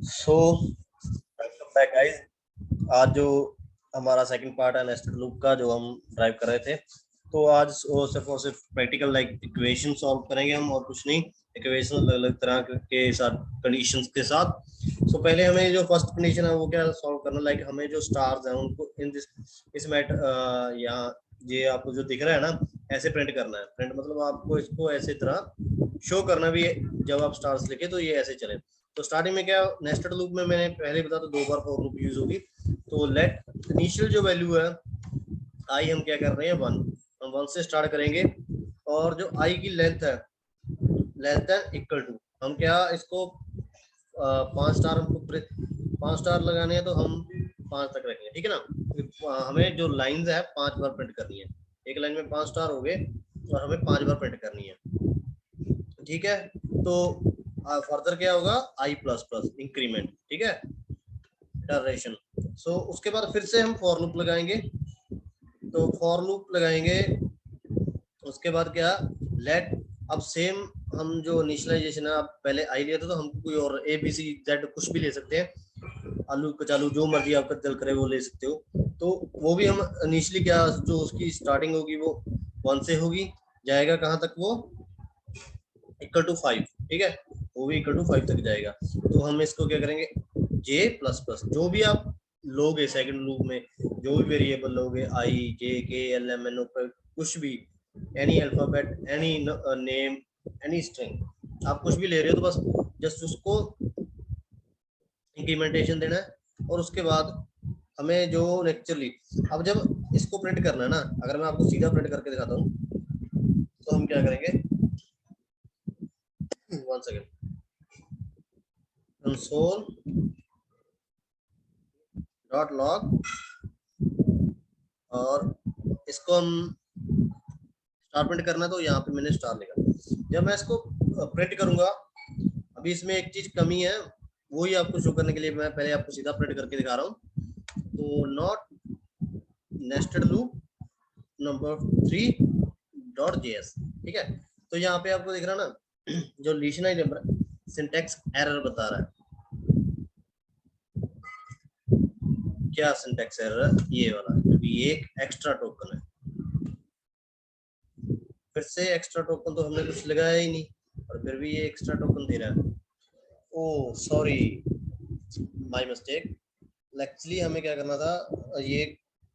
So welcome back guys. आज जो हमारा सेकंड पार्ट है नेस्टेड लूप का, जो हम ड्राइव कर रहे थे, तो आज वो सिर्फ और सिर्फ प्रैक्टिकल लाइक इक्वेशन सॉल्व करेंगे हम, और कुछ नहीं। इक्वेशन अलग अलग तरह के साथ, कंडीशंस के साथ। सो पहले हमें जो फर्स्ट कंडीशन है वो क्या सॉल्व करना, लाइक हमें जो स्टार्स हैं उनको इन दिस इस मैट यहाँ ये आपको जो दिख रहा है ना, ऐसे प्रिंट करना है। प्रिंट मतलब आपको इसको ऐसे तरह शो करना भी है। जब आप स्टार्स लिखे तो ये ऐसे चले। तो स्टार्टिंग में क्या, नेस्टेड लूप में मैंने पहले बताया, तो 2 बार फॉर लूप यूज होगी। तो लेट इनिशियल जो वैल्यू है आई, हम क्या कर रहे हैं 1, हम 1 से स्टार्ट करेंगे। और जो आई की लेंथ है लेस देन इक्वल टू, हम क्या इसको 5 स्टार, हमको 5 स्टार लगाने हैं तो हम 5 तक रखेंगे, ठीक है ना। हमें जो लाइंस है 5 बार प्रिंट करनी है। एक लाइन में 5 स्टार हो गए और हमें 5 बार प्रिंट करनी है, ठीक है। तो फर्दर क्या होगा, आई प्लस प्लस इंक्रीमेंट, ठीक है, इटरेशन। सो उसके बाद फिर से हम फॉर लूप लगाएंगे। तो फॉर लूप लगाएंगे, उसके बाद क्या, लेट, अब सेम हम जो इनिशियलाइजेशन है, आप पहले आई लिया था तो हम कोई और ए बी सी जेड कुछ भी ले सकते हैं, आलू कचालू जो मर्जी आपका दिल करे वो ले सकते हो। तो वो भी हम इनिशियली क्या, जो उसकी स्टार्टिंग होगी वो 1 से होगी, जाएगा कहाँ तक, वो इक्वल टू 5, ठीक है, वो भी इक्वल टू 5 तक जाएगा। तो हम इसको क्या करेंगे, जे प्लस प्लस जो भी आप लोगे सेकंड लूप में, जो भी वेरिएबल लोगे, आई जे के एल एम एन ओ, कुछ भी, any alphabet, any name, any string, आप कुछ भी ले रहे हो तो बस जस्ट उसको इंक्रीमेंटेशन देना है। और उसके बाद हमें जो नेचुरली, अब जब इसको प्रिंट करना है ना, अगर मैं आपको सीधा प्रिंट करके दिखाता हूँ तो हम क्या करेंगे, 1 सेकेंड, कंसोल डॉट लॉग, और इसको हम स्टार प्रिंट करना है तो यहाँ पे मैंने स्टार लिखा। जब मैं इसको प्रिंट करूंगा, अभी इसमें एक चीज कमी है, वो ही आपको शो करने के लिए मैं पहले आपको सीधा प्रिंट करके दिखा रहा हूँ। तो not nested loop number 3 dot JS, ठीक है। तो यहाँ पे आपको दिख रहा है ना, जो लिशनरी नंबर सिंटेक्स एरर बता रहा है। क्या सिंटेक्स एरर है, ये वाला, क्योंकि ये एक एक्स्ट्रा टोकन है। फिर से एक्स्ट्रा टोकन तो हमने कुछ लगाया ही नहीं, और फिर भी ये एक्स्ट्रा टोकन दे रहा है। ओ सॉरी, माय मिस्टेक। एक्चुअली हमें क्या करना था, ये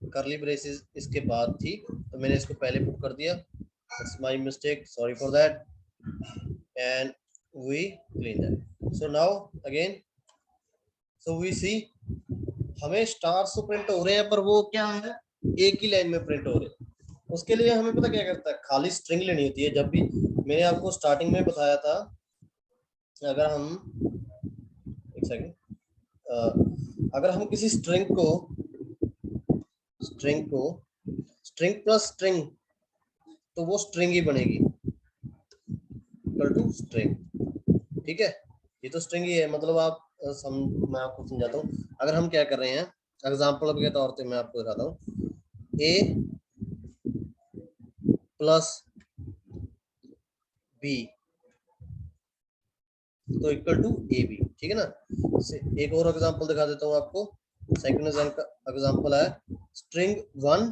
करली ब्रेसेस इसके बाद थी, तो मैंने इसको पहले पुट कर दिया। It's my mistake, sorry for that, and we clean that. So now again, so we see, हमें स्टार्स तो प्रिंट हो रहे हैं, पर वो क्या है, एक ही लाइन में प्रिंट हो रहे हैं। उसके लिए हमें पता क्या करता है, खाली स्ट्रिंग लेनी होती है। जब भी मैंने आपको स्टार्टिंग में बताया था, अगर हम, एक सेकंड, अगर हम किसी स्ट्रिंग को स्ट्रिंग प्लस स्ट्रिंग, तो वो स्ट्रिंग ही बनेगी, इक्वल टू स्ट्रिंग, ठीक है। ये तो स्ट्रिंग ही है, मतलब आप मैं आपको समझाता हूँ। अगर हम क्या कर रहे हैं, एग्जाम्पल के तौर पे मैं आपको दिखाता हूँ, ए प्लस बी तो इक्वल टू ए बी, ठीक है ना। एक और एग्जांपल दिखा देता हूँ आपको। सेकंड एग्जांपल है स्ट्रिंग 1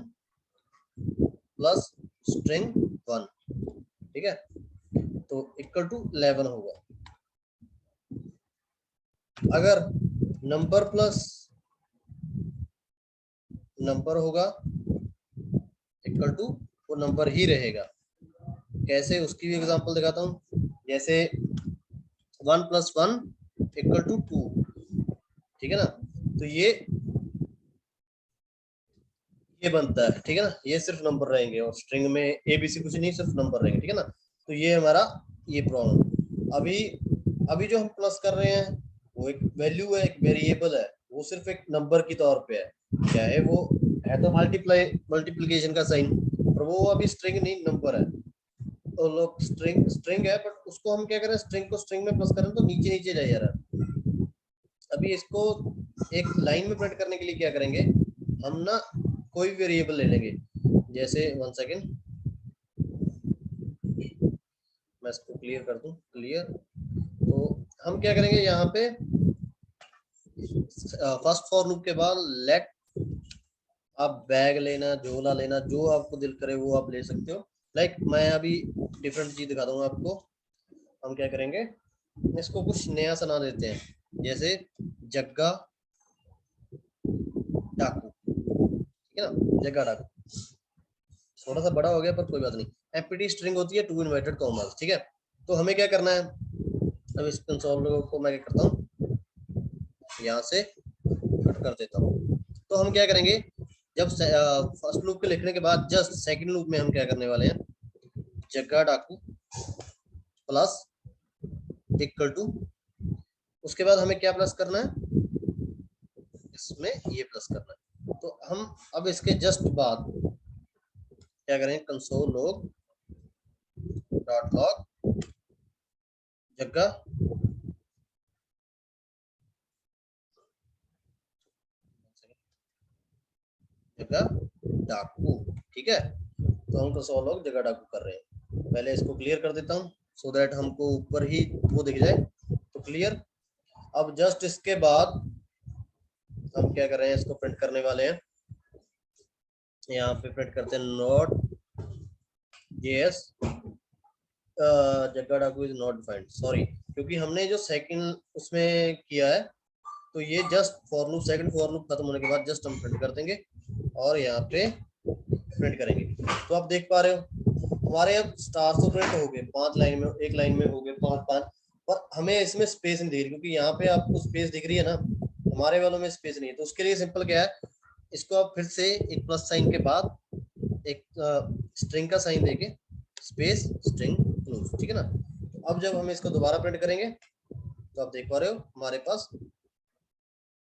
प्लस स्ट्रिंग 1, ठीक है, तो इक्वल टू 11 होगा। अगर नंबर प्लस नंबर होगा इक्वल टू, वो नंबर ही रहेगा। कैसे, उसकी भी एग्जांपल दिखाता हूँ। जैसे 1 + 1 इक्वल टू 2, ठीक है ना। तो ये बनता है, ठीक है ना। ये सिर्फ नंबर रहेंगे और स्ट्रिंग में ए बी सी कुछ नहीं, सिर्फ नंबर रहेंगे, ठीक है ना। तो ये हमारा ये प्रॉब्लम। अभी अभी जो हम प्लस कर रहे हैं वो एक वैल्यू है, एक वेरिएबल है, वो सिर्फ एक नंबर की तौर पे है, क्या है वो, है तो मल्टीप्लिकेशन का साइन, पर वो अभी स्ट्रिंग नहीं, नंबर है। तो लोग स्ट्रिंग स्ट्रिंग है, बट उसको हम क्या करें, स्ट्रिंग को स्ट्रिंग में प्लस करें तो नीचे नीचे जाए जा रहा है। अभी इसको एक लाइन में प्रिंट करने के लिए क्या करेंगे, हम ना कोई भी वेरिएबल ले लेंगे। जैसे 1 सेकेंड, मैं इसको क्लियर कर दूं, क्लियर। तो हम क्या करेंगे, यहाँ पे फर्स्ट फॉर लूप के बाद लेट, आप बैग लेना, झोला लेना, जो आपको दिल करे वो आप ले सकते हो। लाइक मैं अभी डिफरेंट चीज दिखा दूंगा आपको। हम क्या करेंगे, इसको कुछ नया सा नाम देते हैं, जैसे जग्गा डाकू, ठीक है ना, जग्गा डाकू। थोड़ा सा बड़ा हो गया पर कोई बात नहीं। एम्प्टी स्ट्रिंग होती है टू इन्वर्टेड कॉमर्स, ठीक है। तो हमें क्या करना है, अब इस कंसोल को मैं क्या करता हूँ, यहाँ से कट कर देता हूँ। तो हम क्या करेंगे, जब फर्स्ट लूप के लिखने के बाद जस्ट सेकंड लूप में हम क्या करने वाले हैं, जग्गा डाकू प्लस इक्वल टू, उसके बाद हमें क्या प्लस करना है, इसमें ये प्लस करना है। तो हम अब इसके जस्ट बाद क्या करेंगे, कंसोल लॉग डॉट लॉग जग्गा जगह डाकू, ठीक है। तो हम कंसोल लॉग जगह डाकू कर रहे हैं। पहले इसको क्लियर कर देता हूँ सो दैट हमको ऊपर ही वो दिख जाए। तो क्लियर। अब जस्ट इसके बाद हम क्या कर रहे हैं, इसको प्रिंट करने वाले हैं। यहाँ पे प्रिंट करते हैं नोट जेएस जगह डाकू इज नॉट डिफाइंड, सॉरी, क्योंकि हमने जो सेकंड उसमें किया है, तो ये just for loop, second for loop खत्म होने के बाद जस्ट हम प्रिंट कर देंगे और यहाँ पे प्रिंट करेंगे। तो आप देख पा रहे हो हमारे अब स्टार तो प्रिंट हो गए 5 लाइन में, एक लाइन में हो गए 5 पर हमें इसमें स्पेस नहीं दिख रही, क्योंकि यहाँ पे आपको स्पेस दिख रही है ना, हमारे वालों में स्पेस नहीं है। तो उसके लिए सिंपल क्या है, इसको आप फिर से एक प्लस साइन के बाद एक स्ट्रिंग का साइन देके स्पेस स्ट्रिंग क्लोज, ठीक है ना। अब जब हम इसको दोबारा प्रिंट करेंगे तो आप देख पा रहे हो हमारे पास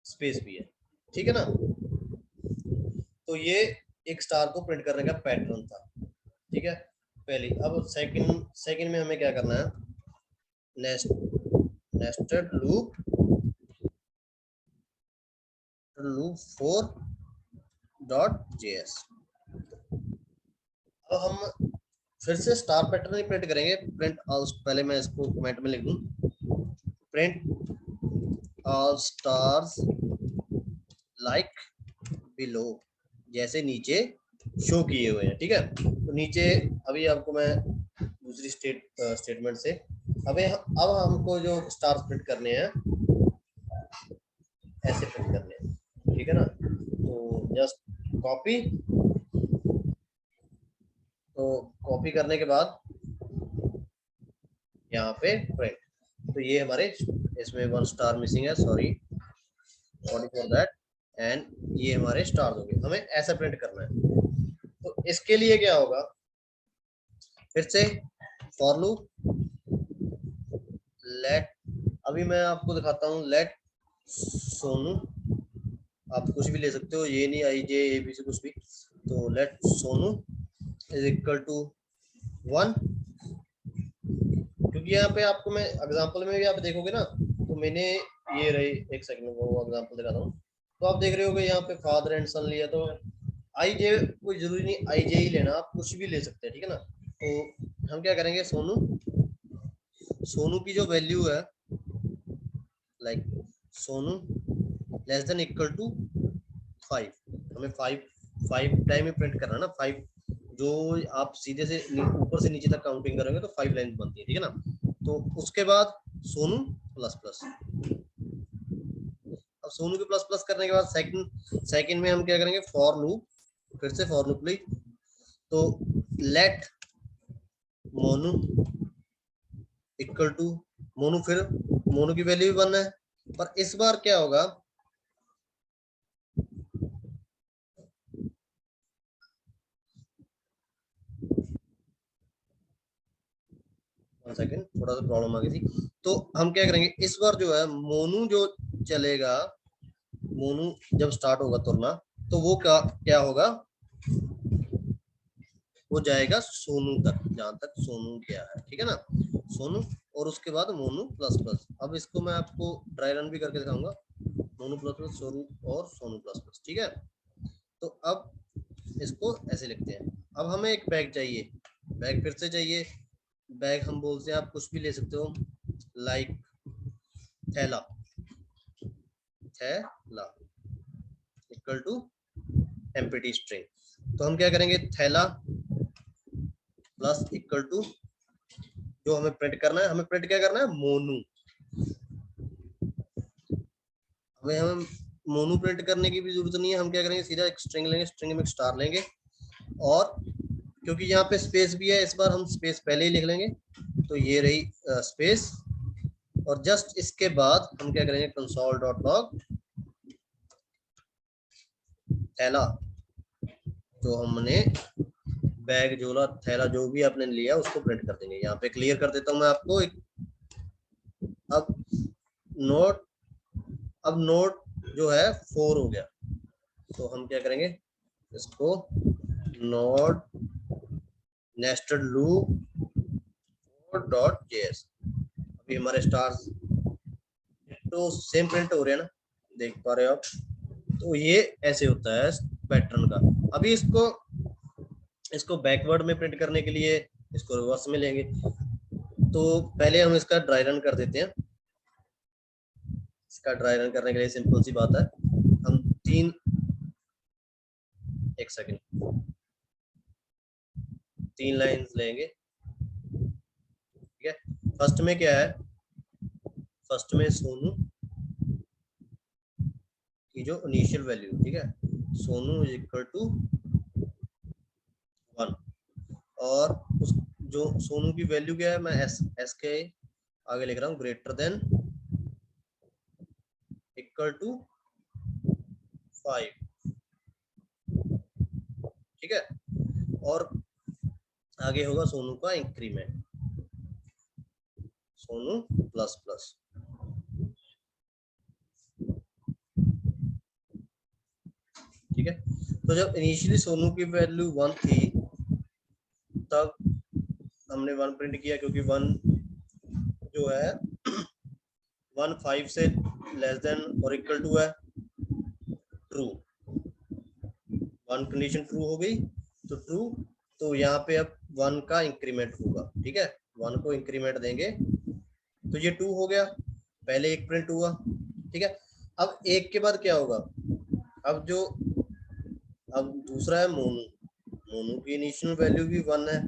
स्पेस भी है, ठीक है ना। तो ये एक स्टार को प्रिंट करने का पैटर्न था, ठीक है पहली। अब सेकंड में हमें क्या करना है, नेस्टेड लूप 4 डॉट जेएस। अब हम फिर से स्टार पैटर्न ही प्रिंट करेंगे। प्रिंट ऑल, पहले मैं इसको कमेंट में लिख दूं, print all stars like below, जैसे नीचे शो किए हुए हैं, ठीक है। तो नीचे अभी आपको मैं दूसरी स्टेटमेंट से अब हमको जो स्टार्स प्रिंट करने हैं ऐसे प्रिंट करने हैं, ठीक है ना। तो जस्ट कॉपी, तो कॉपी करने के बाद यहाँ पे प्रिंट, तो ये हमारे इसमें 1 स्टार मिसिंग है, सॉरी फॉर दैट, एंड ये हमारे स्टार हो गए। हमें ऐसा प्रिंट करना है। तो इसके लिए क्या होगा, फिर से फॉर लूप लेट, अभी मैं आपको दिखाता हूँ, लेट सोनू, आप कुछ भी ले सकते हो, ये नहीं आई जे ए बी से कुछ भी। तो let Sonu is equal to 1, क्योंकि यहाँ पे आपको मैं एग्जांपल में भी आप देखोगे ना, तो मैंने ये रही, एक सेकंड वो एग्जांपल दिखाता हूँ। तो आप देख रहे होगे यहाँ पे फादर एंड सन लिया, तो आई जे कोई जरूरी नहीं आई जे ही लेना, आप कुछ भी ले सकते हैं, ठीक है ना। तो हम क्या करेंगे, सोनू की जो वैल्यू है, like Sonu less than equal to 5, हमें 5 टाइम में प्रिंट करना है ना, 5 जो आप सीधे से ऊपर से नीचे तक काउंटिंग करोगे तो 5 लाइन बनती है, ठीक है ना। तो उसके बाद सोनू प्लस प्लस, अब सोनू के प्लस प्लस करने के बाद सेकंड में हम क्या करेंगे, फॉर लूप, फिर से फॉर लूप ली, तो let Monu equal to Monu, फिर मोनू की वैल्यू भी 1 है, पर इस बार क्या होगा, सेकंड थोड़ा सा प्रॉब्लम आ गई थी। तो हम क्या करेंगे, इस बार जो है मोनू जो चलेगा, मोनू जब स्टार्ट होगा तुरना, तो वो क्या क्या होगा, वो जाएगा सोनू तक, जहां तक सोनू गया है, ठीक है ना, सोनू, और उसके बाद मोनू प्लस प्लस। अब इसको मैं आपको ड्राई रन भी करके दिखाऊंगा, मोनू प्लस प्लस सोनू और सोनू प्लस प्लस, ठीक है। तो अब इसको ऐसे लिखते हैं। अब हमें एक बैग चाहिए, बैग फिर से चाहिए, बैग हम बोलते हैं, आप कुछ भी ले सकते हो, लाइक थैला, थैला इक्वल टू एम्प्टी स्ट्रिंग। तो हम क्या करेंगे, थैला प्लस इक्वल टू, जो हमें प्रिंट करना है, हमें प्रिंट क्या करना है, मोनू। हमें मोनू प्रिंट करने की भी जरूरत नहीं है, हम क्या करेंगे, सीधा एक स्ट्रिंग लेंगे, स्ट्रिंग में एक स्टार लेंगे, और क्योंकि यहाँ पे स्पेस भी है, इस बार हम स्पेस पहले ही लिख लेंगे, तो ये रही स्पेस, और जस्ट इसके बाद हम क्या करेंगे, कंसोल डॉट लॉग थैला, जो हमने बैग, झोला, थैला जो भी आपने लिया उसको प्रिंट कर देंगे। यहाँ पे क्लियर कर देता हूँ मैं आपको अब नोट, अब नोट जो है 4 हो गया, तो हम क्या करेंगे, इसको note nested loop dot JS. अभी हमारे स्टार्स तो सेम प्रिंट हो रहे हैं ना, देख पा रहे हो आप। तो ये ऐसे होता है पैटर्न का। अभी इसको बैकवर्ड में प्रिंट करने के लिए इसको रिवर्स में लेंगे, तो पहले हम इसका ड्राई रन कर देते हैं। इसका ड्राई रन करने के लिए सिंपल सी बात है, हम एक सेकेंड, 3 लाइंस लेंगे, ठीक है। फर्स्ट में क्या है, फर्स्ट में सोनू की जो इनिशियल वैल्यू, ठीक है, सोनू इज इक्वल टू 1, और उस जो सोनू की वैल्यू क्या है, मैं एस के आगे लिख रहा हूँ, ग्रेटर देन इक्वल टू 5, ठीक है, और आगे होगा सोनू का इंक्रीमेंट, सोनू प्लस प्लस, ठीक है। तो जब इनिशियली सोनू की वैल्यू 1 थी, तब हमने 1 प्रिंट किया, क्योंकि 1 जो है 1 5 से लेस देन और इक्वल टू है ट्रू, 1 कंडीशन ट्रू हो गई तो ट्रू, तो यहाँ पे अब 1 का इंक्रीमेंट होगा, ठीक है, 1 को इंक्रीमेंट देंगे, तो ये 2 हो गया, पहले एक प्रिंट हुआ, ठीक है। अब एक के बाद क्या होगा, अब दूसरा है मोनू, मोनू की इनिशियल वैल्यू भी 1 है,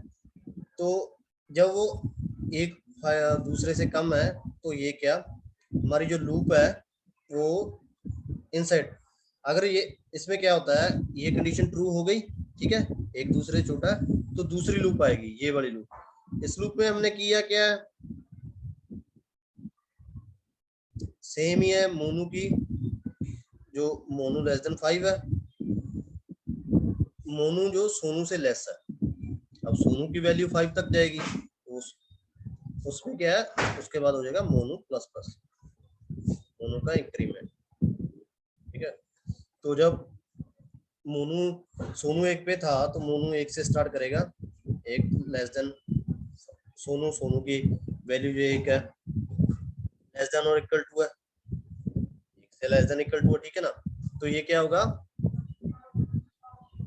तो जब वो एक दूसरे से कम है, तो ये क्या, हमारी जो लूप है वो इनसाइड, अगर ये इसमें क्या होता है, ये कंडीशन ट्रू हो गई, ठीक है, एक दूसरे छोटा है, तो दूसरी लूप आएगी, ये वाली लूप। इस लूप में हमने किया क्या है, सेम ही है, मोनू की जो मोनू लेस देन 5 है, मोनू जो सोनू से लेस है, अब सोनू की वैल्यू 5 तक जाएगी, तो उसमें क्या है, उसके बाद हो जाएगा मोनू प्लस प्लस, मोनू का इंक्रीमेंट, ठीक है। तो जब मोनू सोनू 1 पे था, तो मोनू 1 से स्टार्ट करेगा, 1 लेस देन सोनू, सोनू की वैल्यू जो 1 है, लेस देन और इक्वल टू है, 1 से लेस देन इक्वल टू है, ठीक है ना। तो ये क्या होगा,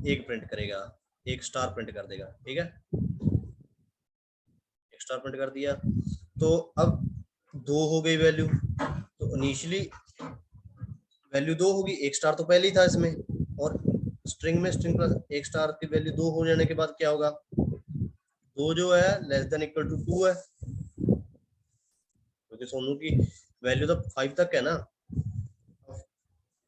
1 प्रिंट करेगा, 1 स्टार प्रिंट कर देगा, ठीक है, 1 स्टार प्रिंट कर दिया। तो अब 2 हो गई वैल्यू, तो इनिशियली वैल्यू 2 होगी, 1 स्टार तो पहले ही था इसमें, और स्ट्रिंग में स्ट्रिंग प्लस 1 स्टार की वैल्यू 2 हो जाने के बाद क्या होगा, 2 जो है लेस देन इक्वल टू 2 है, क्योंकि सोनू की वैल्यू तो 5 तक है ना,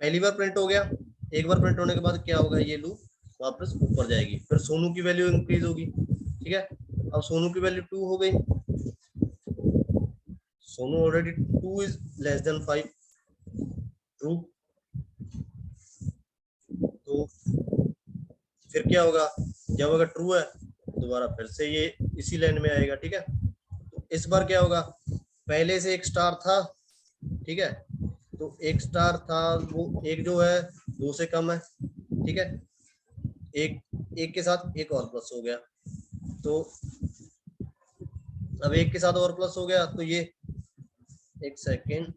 पहली बार प्रिंट हो गया, एक बार प्रिंट होने के बाद क्या होगा, ये लूप वापस ऊपर जाएगी, फिर सोनू की वैल्यू इंक्रीज होगी, ठीक है। अब सोनू की वैल्यू 2 हो गई, Sonu already 2 is less than 5 true, तो फिर क्या होगा, जब अगर ट्रू है, दोबारा फिर से ये इसी लाइन में आएगा, ठीक है। तो इस बार क्या होगा, पहले से 1 स्टार था, ठीक है, तो 1 स्टार था, वो एक जो है 2 से कम है, ठीक है, एक के साथ एक और प्लस हो गया, तो अब 1 के साथ और प्लस हो गया, तो ये एक सेकेंड,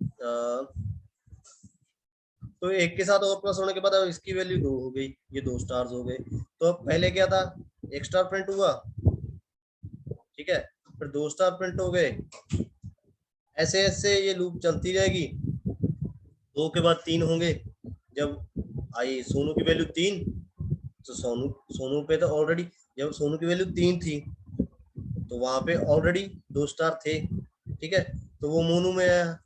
तो 1 के साथ और प्लस होने के बाद अब इसकी वैल्यू 2 हो गई, ये 2 स्टार्स हो गए। तो अब पहले क्या था, 1 स्टार प्रिंट हुआ, ठीक है, फिर 2 स्टार प्रिंट हो गए, ऐसे ऐसे ये लूप चलती रहेगी, 2 के बाद 3 होंगे। जब आई सोनू की वैल्यू 3, तो सोनू सोनू पे तो ऑलरेडी, जब सोनू की वैल्यू 3 थी तो वहां पे ऑलरेडी 2 स्टार थे। ठीक है, तो वो मोनू में आया।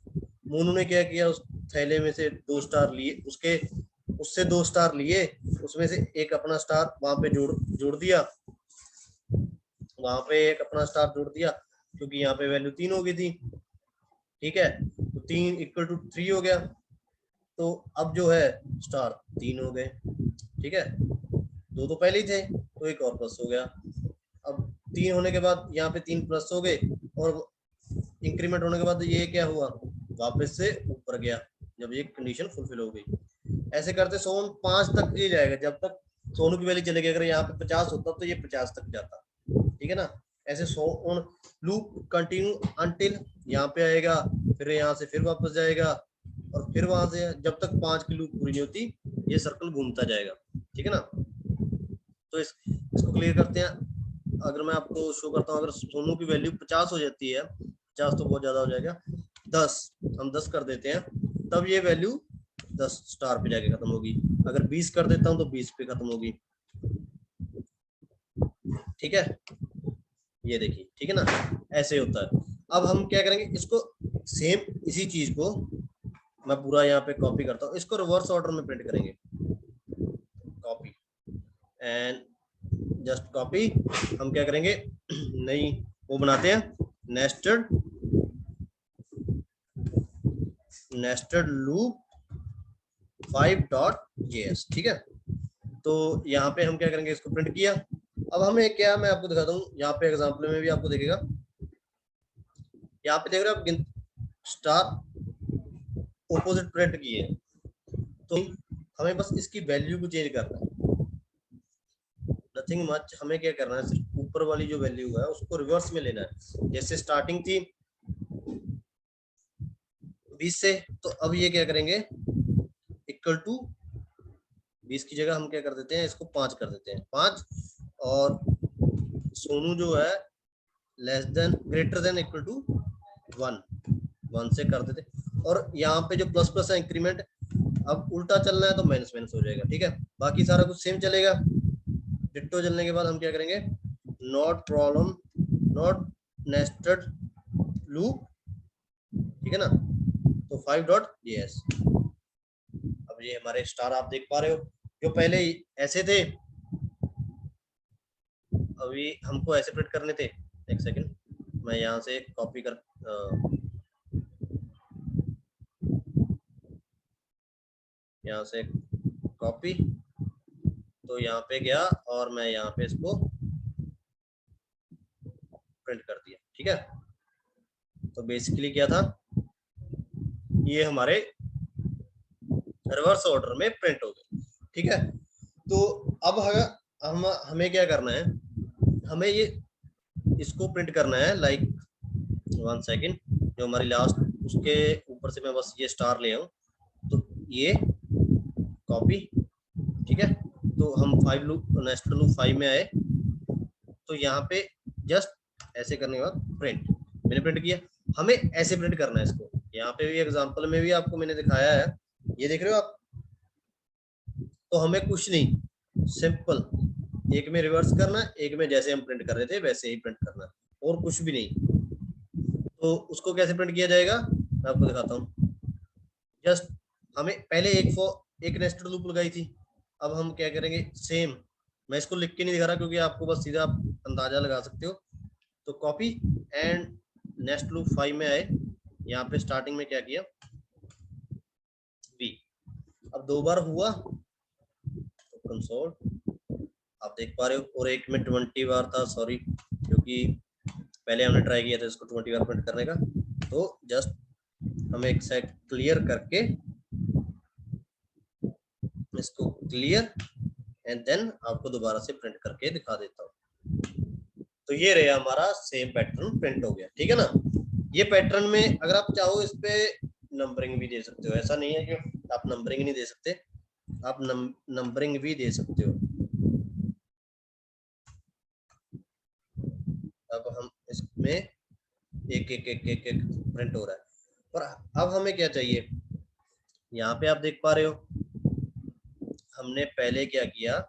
मोनू ने क्या किया, उस थैले में से 2 स्टार लिए, उसके उससे 2 स्टार लिए, उसमें से एक अपना स्टार वहां पे जोड़ जोड़ दिया, वहां पे एक अपना स्टार जोड़ दिया, क्योंकि यहाँ पे वैल्यू 3 हो गई थी। ठीक है, तो 3 इक्वल टू 3 हो गया, तो अब जो है स्टार 3 हो गए। ठीक है, 2 तो पहले ही थे, तो एक और प्लस हो गया। अब 3 होने के बाद यहाँ पे 3 प्लस हो गए, और इंक्रीमेंट होने के बाद ये क्या हुआ, वापस से ऊपर गया, जब ये कंडीशन फुलफिल हो गई। ऐसे करते सोन 5 तक ये जाएगा, जब तक सोनू की वैल्यू चलेगी। अगर यहाँ पे 50 होता तो ये 50 तक जाता। ठीक है ना, ऐसे सोन लूप कंटिन्यू अंटिल यहाँ पे आएगा, फिर यहाँ से फिर वापस जाएगा, और फिर वहां से जब तक 5 की लूप पूरी नहीं होती, ये सर्कल घूमता जाएगा। ठीक है ना, तो इसको क्लियर करते हैं। अगर मैं आपको शो करता हूँ, अगर सोनू की वैल्यू 50 हो जाती है, 50 तो बहुत ज्यादा हो जाएगा, 10 हम 10 कर देते हैं, तब ये वैल्यू 10 स्टार पे जाके खत्म होगी। अगर 20 कर देता हूँ तो 20 पे खत्म होगी। ठीक है, ये देखिए। ठीक है ना, ऐसे होता है। अब हम क्या करेंगे, इसको सेम इसी चीज को मैं पूरा यहाँ पे कॉपी करता हूँ, इसको रिवर्स ऑर्डर में प्रिंट करेंगे। Copy and just copy. हम क्या करेंगे, नई वो बनाते हैं, नेस्टेड नेस्टेड लूप 5.js। ठीक है, तो यहाँ पे हम क्या करेंगे, इसको प्रिंट किया। अब हमें क्या, मैं आपको दिखाता हूँ, यहाँ पे एग्जाम्पल में भी आपको देखेगा, यहाँ पे देख रहे हो आप, स्टार ऑपोजिट प्रिंट किए हैं, तो हमें बस इसकी वैल्यू को चेंज करना है, नथिंग मच। हमें क्या करना है, सिर्फ ऊपर वाली जो वैल्यू है उसको रिवर्स में लेना है। जैसे स्टार्टिंग थी 20 से, तो अब ये क्या करेंगे, इक्वल टू 20 की जगह हम क्या कर देते हैं, इसको 5 कर देते हैं, 5। और सोनू जो है less than greater than equal to 1 से कर देते। और यहाँ पे जो प्लस प्लस है इंक्रीमेंट, अब उल्टा चलना है तो माइनस माइनस हो जाएगा। ठीक है, बाकी सारा कुछ सेम चलेगा। डिट्टो चलने के बाद हम क्या करेंगे, not problem not nested loop. ठीक है ना, तो 5.js। अब ये हमारे स्टार आप देख पा रहे हो, जो पहले ऐसे थे, अभी हमको ऐसे प्रिंट करने थे। एक सेकंड, मैं यहाँ से कॉपी कर यहाँ से कॉपी, तो यहाँ पे गया और मैं यहाँ पे इसको प्रिंट कर दिया। ठीक है, तो बेसिकली क्या था, ये हमारे रिवर्स ऑर्डर में प्रिंट हो गए। ठीक है, तो अब हमें क्या करना है, हमें ये इसको प्रिंट करना है, लाइक 1 सेकेंड, जो हमारी लास्ट, उसके ऊपर से मैं बस ये स्टार ले आऊं, तो ये कॉपी। ठीक है, तो हम 5 लूप, नेस्टेड लूप 5 में आए, तो यहाँ पे जस्ट ऐसे करने के बाद प्रिंट, मैंने प्रिंट किया। हमें ऐसे प्रिंट करना है इसको, यहाँ पे भी एग्जांपल में भी आपको मैंने दिखाया है, ये देख रहे हो आप। तो हमें कुछ नहीं, सिंपल एक में रिवर्स करना, एक में जैसे हम प्रिंट कर रहे थे वैसे ही प्रिंट करना, और कुछ भी नहीं। तो उसको कैसे प्रिंट किया जाएगा, मैं आपको दिखाता हूँ। जस्ट हमें पहले एक नेस्टेड लूप लगाई थी, अब हम क्या करेंगे, सेम, मैं इसको लिख के नहीं दिखा रहा क्योंकि आपको बस सीधा आप अंदाजा लगा सकते हो। तो कॉपी एंड नेस्ट लूप 5 में आए, यहाँ पे स्टार्टिंग में क्या किया, बी। अब 2 बार हुआ तो कंसोल आप देख पा रहे हो, और एक में 20 बार था, सॉरी, क्योंकि पहले हमने ट्राई किया था इसको 20 बार प्रिंट करने का। तो जस्ट हमें एक सेट क्लियर करके इसको क्लियर एंड देन आपको दोबारा से प्रिंट करके दिखा देता हूँ। तो ये रहा हमारा सेम पैटर्न प्रिंट हो गया। ठीक है ना, ये पैटर्न में अगर आप चाहो इस पे नंबरिंग भी दे सकते हो, ऐसा नहीं है कि आप नंबरिंग नहीं दे सकते, आप नंबरिंग भी दे सकते हो। अब हम इसमें एक एक एक एक एक प्रिंट हो रहा है, और अब हमें क्या चाहिए, यहाँ पे आप देख पा रहे हो हमने पहले क्या किया,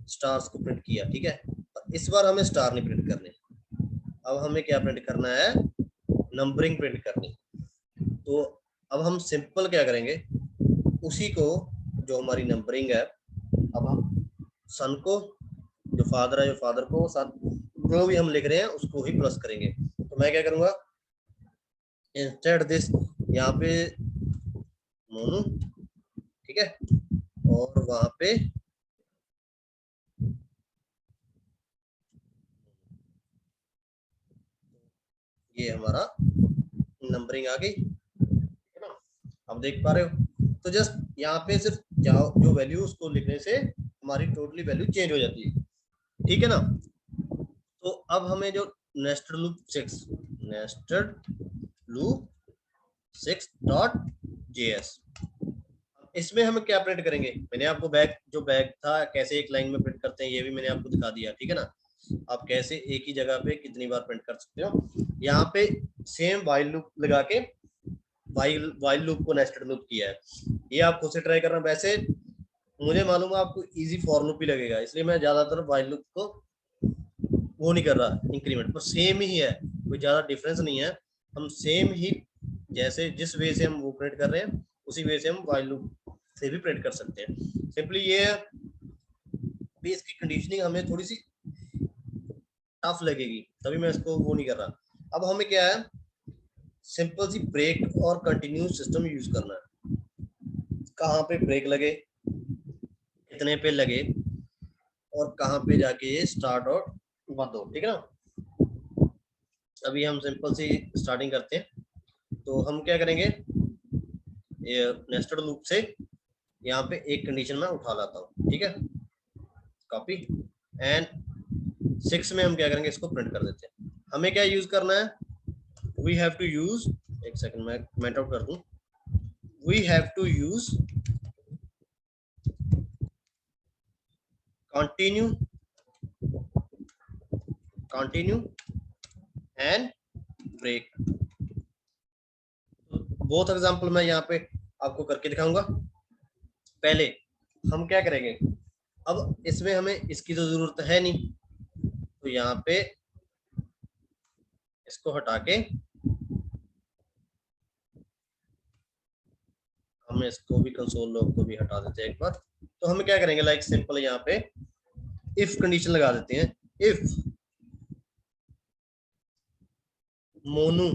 स्टार्स को प्रिंट किया, ठीक है। इस बार हमें स्टार नहीं प्रिंट करने, अब हमें क्या प्रिंट करना है, नंबरिंग प्रिंट करनी। तो अब हम सिंपल क्या करेंगे, उसी को जो हमारी नंबरिंग है, अब हम सन को, जो फादर है, जो फादर को साथ जो भी हम लिख रहे हैं उसको ही प्लस करेंगे। तो मैं क्या करूंगा, इंस्टेड दिस, यहाँ पे मोनू, ठीक है, और वहां पे ये हमारा नंबरिंग आ गई, है ना। आप देख पा रहे हो, तो जस्ट यहाँ पे सिर्फ जो वैल्यू उसको लिखने से हमारी टोटली वैल्यू चेंज हो जाती है, ठीक है ना। तो अब हमें जो nested loop 6, nested loop 6.js, इसमें हम क्या प्रिंट करेंगे, मैंने आपको जो बैग था कैसे एक लाइन में प्रिंट करते हैं ये भी मैंने आपको दिखा दिया, ठीक है ना। आप कैसे एक ही जगह पे कितनी बार प्रिंट कर सकते हो। यहाँ पे सेम वाइल लूप लगा के वाइल लूप को नेस्टेड लूप किया है, ये आप खुद से ट्राई करना। वैसे मुझे मालूम है आपको इजी फॉर लूप ही लगेगा, इसलिए मैं ज्यादातर वाइल लूप को वो नहीं कर रहा इंक्रीमेंट, पर सेम ही है, कोई ज्यादा डिफरेंस नहीं है। हम सेम ही जैसे जिस वे से हम वो प्रिंट कर रहे हैं उसी वे से हम वाइल लूप से भी प्रिंट कर सकते हैं। सिंपली ये है भी, इसकी कंडीशनिंग हमें थोड़ी सी टफ लगेगी, तभी मैं इसको वो नहीं कर रहा। अब हमें क्या है, सिंपल सी ब्रेक और कंटिन्यू सिस्टम यूज करना है। कहाँ पे ब्रेक लगे, कितने पे लगे, और कहाँ पे जाके ये स्टार्ट और बंद हो, ठीक है ना। अभी हम सिंपल सी स्टार्टिंग करते हैं। तो हम क्या करेंगे, ये नेस्टेड लूप से यहाँ पे एक कंडीशन में उठा लाता हूँ, ठीक है, कॉपी, एंड 6 में हम क्या करेंगे, इसको प्रिंट कर देते हैं। हमें क्या यूज करना है, वी हैव टू यूज, एक सेकंड मैं कमेंट आउट कर दूं, we have to use continue, continue and break. Both example मैं यहाँ पे आपको करके दिखाऊंगा। पहले हम क्या करेंगे, अब इसमें हमें इसकी तो जरूरत है नहीं, तो यहाँ पे इसको हटा के हम इसको भी कंसोल लॉग को भी हटा देते हैं एक बार। तो हम क्या करेंगे, लाइक सिंपल यहाँ पे इफ कंडीशन लगा देते हैं, इफ मोनू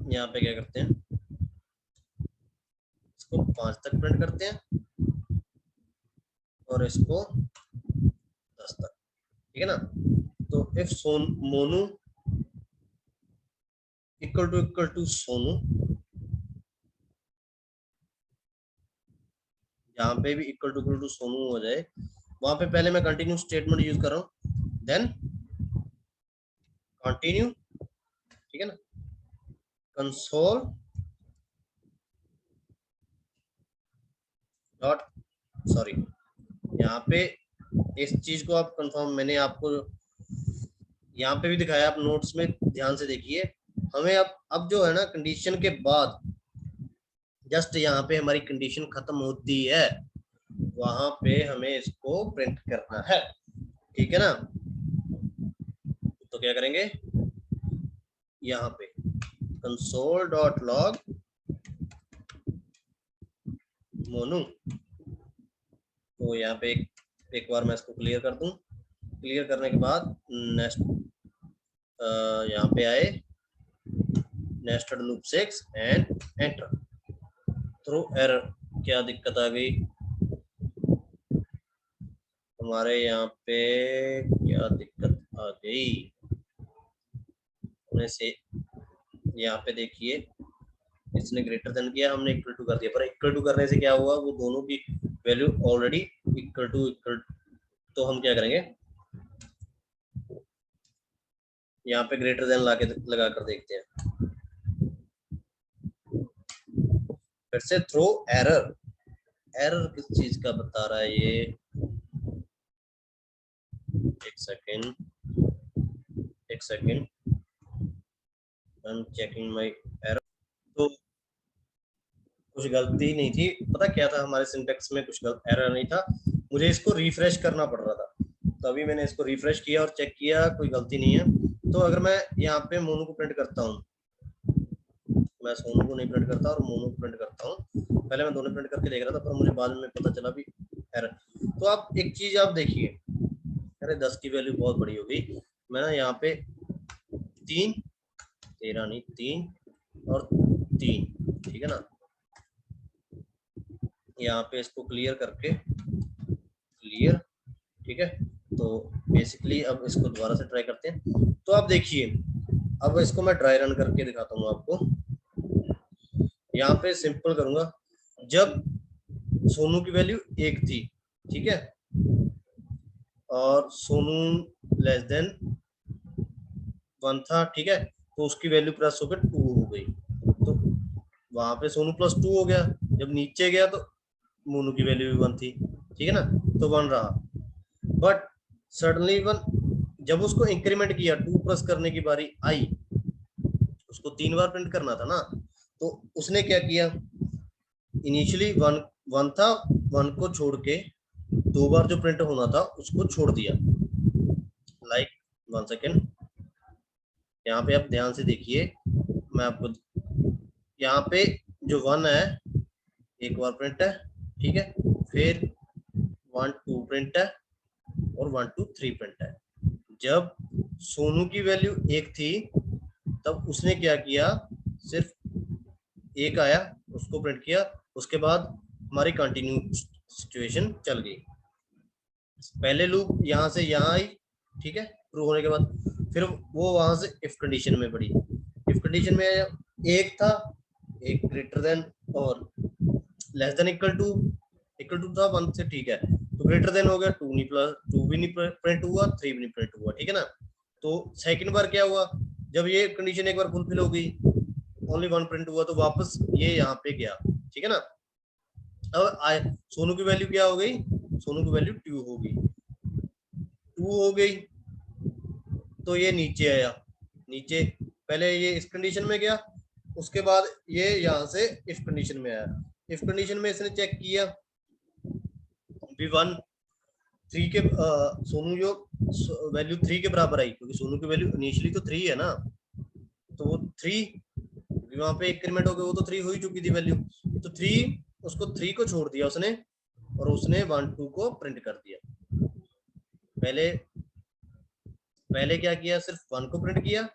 यहाँ पे क्या करते हैं, इसको 5 तक प्रिंट करते हैं और इसको 10 तक, ठीक है ना। तो if Son Monu equal to Sonu, यहाँ पे भी इक्वल टू सोनू हो जाए, वहां पे पहले मैं कंटिन्यू स्टेटमेंट यूज कर रहा हूँ, देन कंटिन्यू, ठीक है ना, कंसोल डॉट, सॉरी, यहाँ पे इस चीज को आप कंफर्म, मैंने आपको यहाँ पे भी दिखाया, आप नोट्स में ध्यान से देखिए। हमें अब जो है ना कंडीशन के बाद जस्ट यहाँ पे हमारी कंडीशन खत्म होती है, वहां पे हमें इसको प्रिंट करना है, ठीक है ना। तो क्या करेंगे, यहाँ पे कंसोल डॉट लॉग मोनू, तो यहाँ पे एक बार मैं इसको क्लियर कर दूं। क्लियर करने के बाद नेक्स्ट यहाँ पे आए nested loop 6 and enter, through error, क्या दिक्कत आ गई हमारे यहाँ पे, क्या दिक्कत आ गई से, यहाँ पे देखिए इसने ग्रेटर देन किया, हमने इक्वल टू कर दिया, पर इक्वल टू करने से क्या हुआ, वो दोनों की वैल्यू ऑलरेडी इक्वल, तो हम क्या करेंगे, यहाँ पे ग्रेटर देन लगा कर देखते हैं, फिर से थ्रो एरर, एरर किस चीज का बता रहा है ये, एक second, I am checking my error. तो कुछ गलती नहीं थी, पता क्या था, हमारे सिंटेक्स में कुछ एरर नहीं था, मुझे इसको रिफ्रेश करना पड़ रहा था। तो अभी मैंने इसको रिफ्रेश किया और चेक किया, कोई गलती नहीं है। तो अगर मैं यहाँ पे मोनू को प्रिंट करता हूँ, मैं सोनू को नहीं प्रिंट करता और मोनू को प्रिंट करता हूँ। पहले मैं दोनों प्रिंट करके देख रहा था, पर मुझे बाद में पता चला भी एरर। तो आप एक चीज आप देखिए, अरे 10 की वैल्यू बहुत बड़ी हो गई। मैं ना यहाँ पे 3, 13 नहीं, 3 और 3, ठीक है ना। यहाँ पे इसको क्लियर करके, क्लियर, ठीक है। तो बेसिकली अब इसको दोबारा से ट्राई करते हैं। तो आप देखिए, अब इसको मैं ड्राई रन करके दिखाता हूँ आपको। यहाँ पे सिंपल करूंगा, जब सोनू की वैल्यू 1 थी, ठीक है, और सोनू लेस देन 1 था, ठीक है, तो उसकी वैल्यू प्लस होकर 2 हो गई। तो वहां पे सोनू प्लस 2 हो गया। जब नीचे गया तो मोनू की वैल्यू भी 1 थी, ठीक है ना, तो 1 रहा। बट सडनली 1, जब उसको इंक्रीमेंट किया, 2 प्लस करने की बारी आई, उसको 3 बार प्रिंट करना था ना, तो उसने क्या किया, इनिशियली 1 था, 1 को छोड़ के 2 बार जो प्रिंट होना था उसको छोड़ दिया। लाइक 1 सेकेंड, यहाँ पे आप ध्यान से देखिए, मैं आपको यहाँ पे जो 1 है एक बार प्रिंट है, ठीक है, फिर 1 2 प्रिंट है और 1 2 3 प्रिंट है। जब सोनू की वैल्यू 1 थी तब उसने क्या किया, सिर्फ 1 आया, उसको प्रिंट किया, उसके बाद हमारी कंटिन्यू सिचुएशन चल गई। पहले लूप यहाँ से यहाँ आई, ठीक है, ट्रू होने के बाद फिर वो वहां से इफ कंडीशन में पड़ी। इफ कंडीशन में एक था, एक ग्रेटर देन और लेस देन इक्वल टू था 1 से, ठीक है, तो ग्रेटर देन हो गया, 2 नहीं, प्लस 2 भी नहीं प्रिंट हुआ, 3 भी नहीं प्रिंट हुआ, ठीक है ना। तो सेकंड बार क्या हुआ, जब ये कंडीशन एक बार फुलफिल हो गई, ओनली 1 प्रिंट हुआ, तो वापस ये यहाँ पे गया, ठीक है ना। अब सोनू की वैल्यू क्या हो गई, सोनू की वैल्यू 2 हो गई, 2 हो गई, तो ये नीचे आया, नीचे पहले ये इस कंडीशन में गया, उसके बाद ये यहाँ से इफ कंडीशन में आया। इफ कंडीशन में इसने चेक किया, V1 3 के सोनू जो वैल्यू 3 के बराबर आई, क्योंकि सोनू की वैल्यू इनिशियली तो 3 है ना, तो वो 3 वहां पे इंक्रीमेंट हो गया, वो तो 3 हो ही चुकी थी वैल्यू, तो 3, उसको 3 को छोड़ दिया उसने, और उसने 1 2 को प्रिंट कर दिया। पहले पहले क्या किया, सिर्फ 1 को प्रिंट किया,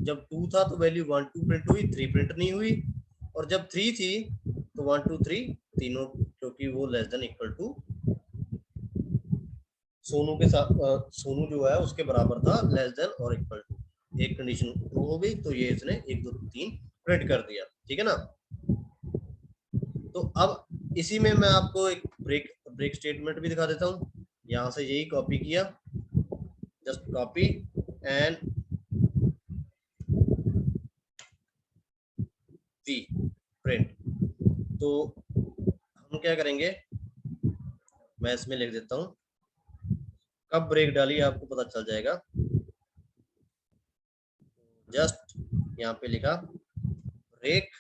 जब 2 था तो वैल्यू 1 2 प्रिंट हुई, 3 प्रिंट नहीं हुई, और जब 3 थी तो 1 2 3 तीनों, क्योंकि वो less than equal to Sonu के साथ, सोनू जो है उसके बराबर था, लेस देन और इक्वल टू, एक कंडीशन ट्रू हो गई, तो ये इसने 1 2 3 प्रिंट कर दिया, ठीक है ना। तो अब इसी में मैं आपको एक ब्रेक स्टेटमेंट भी दिखा देता हूँ। यहाँ से यही कॉपी किया, just copy and we print. तो हम क्या करेंगे, मैं इसमें लिख देता हूँ, कब ब्रेक डाली आपको पता चल जाएगा। जस्ट यहाँ पे लिखा ब्रेक,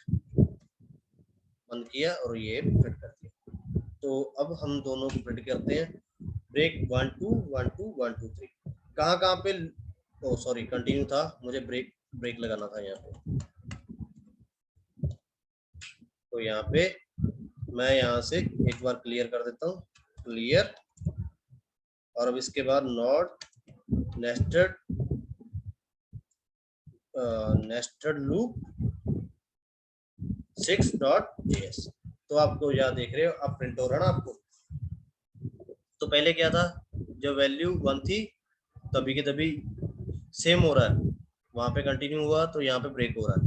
बंद किया और ये प्रिंट कर दिया। तो अब हम दोनों को प्रिंट करते हैं, ब्रेक 1 2 1 2 1 2 3, कहाँ कहाँ पे, ओ सॉरी कंटिन्यू था, मुझे ब्रेक लगाना था यहाँ पे। तो यहाँ पे मैं यहाँ से एक बार क्लियर कर देता हूँ, क्लियर, और अब इसके बाद नॉट नेस्टेड लूप 6.js। तो आपको याद देख रहे हो, अब प्रिंट हो रहा है ना आपको। तो पहले क्या था, जब वैल्यू 1 थी तभी के तभी सेम हो रहा है, वहां पे कंटिन्यू हुआ तो यहाँ पे ब्रेक हो रहा है।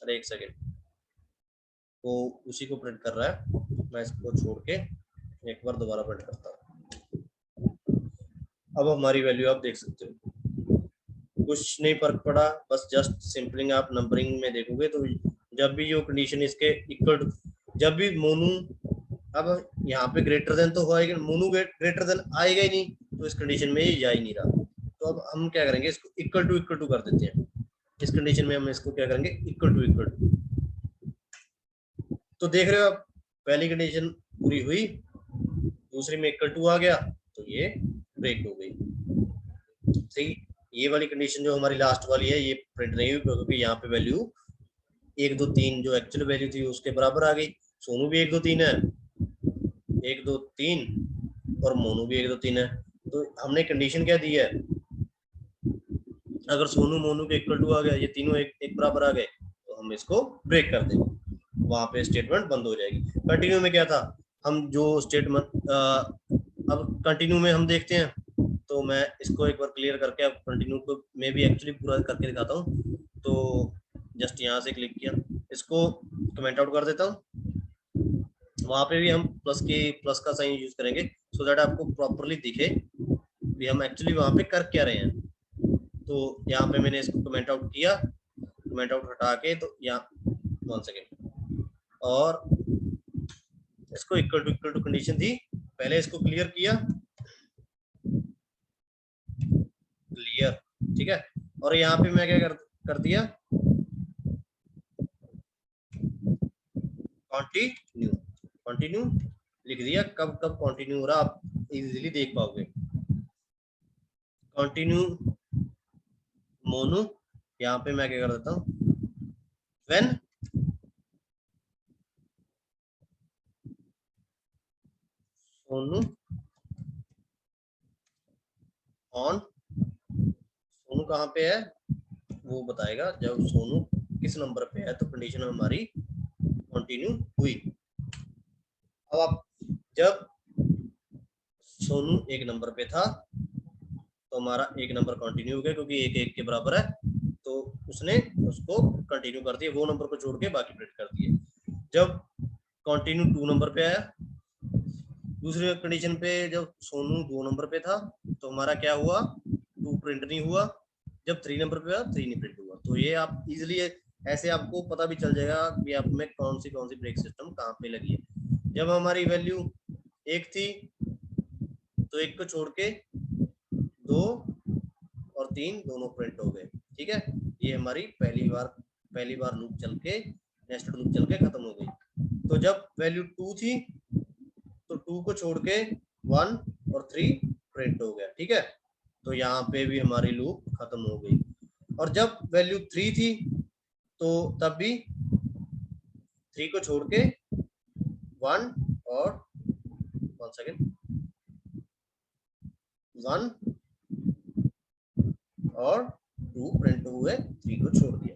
अरे एक सेकेंड, वो उसी को प्रिंट कर रहा है, मैं इसको छोड़ के एक बार दोबारा प्रिंट करता हूँ। अब हमारी वैल्यू आप देख सकते हो, कुछ नहीं फर्क पड़ा, बस जस्ट सिंपलिंग आप नंबरिंग में देखोगे तो जब भी जो कंडीशन इसके इक्वल टू, जब भी मोनू, अब यहाँ पे ग्रेटर देन तो होएगा, मोनू ग्रेटर देन आएगा ही नहीं, तो इस कंडीशन में ये जा ही नहीं रहा। तो अब हम क्या करेंगे, इसको इक्वल टू कर देते हैं। इस कंडीशन में हम इसको क्या करेंगे, इक्वल टू। तो देख रहे हो आप, पहली कंडीशन पूरी हुई, दूसरी में इक्वल टू आ गया, तो ये ब्रेक हो गई। सही, ये वाली कंडीशन जो हमारी लास्ट वाली है ये प्रिंट नहीं हुई, क्योंकि यहाँ पे वैल्यू 1 2 3 जो एक्चुअल वैल्यू थी उसके बराबर आ गई। सोनू भी 1 2 3 है, 1 2 3, और मोनू भी 1 2 3 है। तो हमने कंडीशन क्या दी है, अगर सोनू मोनू के इक्वल टू आ गया, ये तीनों एक बराबर आ गए, तो हम इसको ब्रेक कर देंगे, वहां पे स्टेटमेंट बंद हो जाएगी। कंटिन्यू में क्या था, हम जो स्टेटमेंट अब कंटिन्यू में हम देखते हैं, तो मैं इसको एक बार क्लियर करके अब कंटिन्यू को मैं भी एक्चुअली पूरा करके दिखाता हूँ। तो जस्ट यहाँ से क्लिक किया, इसको कमेंट आउट कर देता हूँ। वहां पे भी हम प्लस का साइन यूज करेंगे, सो दैट आपको प्रॉपरली दिखे भी हम एक्चुअली वहां पे कर क्या रहे हैं। तो यहाँ पे मैंने इसको कमेंट आउट किया, कमेंट आउट हटा के, तो यहाँ 1 सेकेंड, और इसको इक्वल टू कंडीशन थी, पहले इसको क्लियर किया, क्लियर, ठीक है। और यहाँ पे मैं क्या कर दिया, कंटिन्यू लिख दिया। कब कब कंटिन्यू हो रहा आप इजीली देख पाओगे। कंटिन्यू मोनू, यहाँ पे मैं क्या कर देता हूँ, व्हेन सोनू ऑन, सोनू कहाँ पे है वो बताएगा, जब सोनू किस नंबर पे है तो कंडीशन हमारी कंटिन्यू हुई। अब आप, जब सोनू 1 नंबर पे था तो हमारा 1 नंबर कंटिन्यू हो गया, क्योंकि 1 1 के बराबर है, तो उसने उसको कंटिन्यू कर दिया, वो नंबर को छोड़ के बाकी प्रिंट कर दिए। जब कंटिन्यू 2 नंबर पे आया, दूसरी कंडीशन पे जब सोनू 2 नंबर पे था तो हमारा क्या हुआ, 2 प्रिंट नहीं हुआ। जब 3 नंबर पे आया 3 नहीं प्रिंट हुआ। तो ये आप इजीली ऐसे आपको पता भी चल जाएगा कि आप में कौन सी ब्रेक सिस्टम कहाँ पे लगी है। जब हमारी वैल्यू 1 थी तो 1 को छोड़ के 2 और 3 दोनों प्रिंट हो गए, ठीक है। ये हमारी पहली बार लूप चल के, नेस्टेड लूप चल के खत्म हो गई। तो जब वैल्यू 2 थी तो 2 को छोड़ के 1 और 3 प्रिंट हो गया, ठीक है। तो यहाँ पे भी हमारी लूप खत्म हो गई। और जब वैल्यू 3 थी तो तब भी 3 को छोड़ के 1 और 1 सेकेंड 1 और 2 प्रिंट हुए, 3 को छोड़ दिया।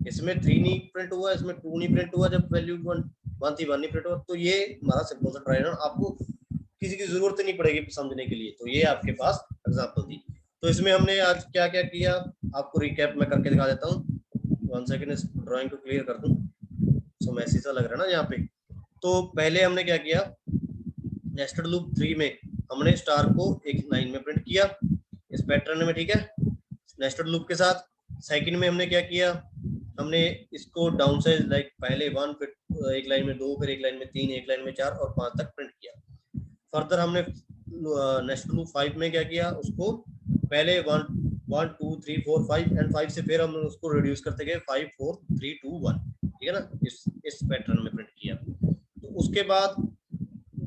इसमें 3 नहीं प्रिंट हुआ, इसमें 2 नहीं प्रिंट हुआ। जब वैल्यू 1 थी 1 नहीं प्रिंट हुआ। तो ये हमारा सिंपल सा ट्राई रन, आपको किसी की जरूरत नहीं पड़ेगी समझने के लिए। तो ये आपके पास एग्जांपल थी। तो इसमें हमने आज क्या क्या किया, आपको रिकैप में करके दिखा देता हूँ। 1 सेकेंड, इस ड्राइंग को क्लियर कर दूं, सो मैसी सा लग रहा है ना यहाँ पे। तो पहले हमने क्या किया, नेस्टेड लूप 3 में हमने स्टार को एक लाइन में प्रिंट किया इस पैटर्न में, ठीक है, नेस्टेड लूप के साथ। सेकंड में हमने क्या किया, हमने इसको डाउन साइज लाइक पहले 1, फिर एक लाइन में 2, फिर एक लाइन में 3, एक लाइन में 4 और 5 तक प्रिंट किया। फर्दर हमने नेस्टेड लूप 5 में क्या किया, उसको पहले 1 2 3 4 5 एंड 5 से फिर हम उसको रिड्यूस करते गए 5 4 3 2 1, ठीक है ना, इस पैटर्न में प्रिंट किया। तो उसके बाद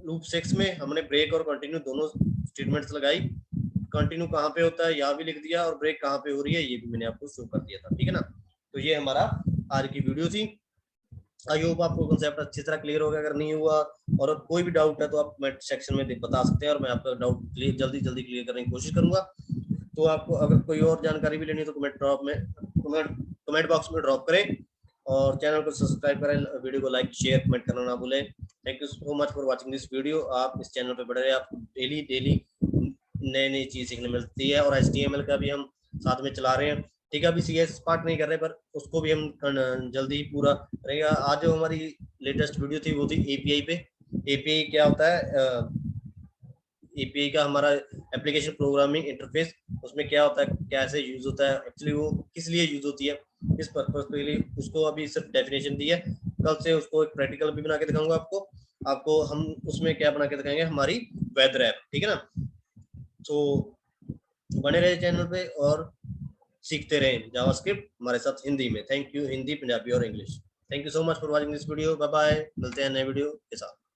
लूप 6 में हमने ब्रेक और कंटिन्यू दोनों स्टेटमेंट्स लगाई। कंटिन्यू कहाँ पे होता है यहाँ भी लिख दिया, और ब्रेक कहाँ पे हो रही है ये भी मैंने आपको शो कर दिया था, ठीक है ना। तो ये हमारा आज की वीडियो थी। आई होप आपको कंसेप्ट अच्छी तरह क्लियर हो गया। अगर नहीं हुआ और कोई भी डाउट है तो आप कमेंट सेक्शन में बता सकते हैं, और मैं आपका डाउट जल्दी क्लियर करने की कोशिश करूंगा। तो आपको अगर कोई और जानकारी भी लेनी है तो कमेंट बॉक्स में ड्रॉप करें, और चैनल को सब्सक्राइब करें, वीडियो को लाइक शेयर कमेंट करना ना भूलें। Thank you so much for watching this video. आप इस चैनल पे बड़े रहे, आपको डेली नई चीज सीखने मिलती है। और HTML का भी हम साथ में चला रहे हैं, ठीक है। अभी CS पार्ट नहीं कर रहे, पर उसको भी हम जल्दी ही पूरा रहेगा। आज जो हमारी लेटेस्ट वीडियो थी वो थी API पे। API क्या होता है, API का हमारा एप्लीकेशन प्रोग्रामिंग इंटरफेस, उसमें क्या होता है, कैसे यूज होता है, एक्चुअली वो किस लिए यूज होती है, किस पर्पज के लिए, उसको अभी सिर्फ डेफिनेशन दी है। कल से उसको एक प्रैक्टिकल भी बना के दिखाऊंगा आपको हम उसमें क्या बना के दिखाएंगे, हमारी वेदर ऐप, ठीक है ना। तो बने रहे चैनल पे और सीखते रहें जावास्क्रिप्ट हमारे साथ हिंदी में। Thank you. हिंदी, पंजाबी और English. Thank you so much for watching this video. Bye bye, मिलते हैं नए वीडियो के साथ।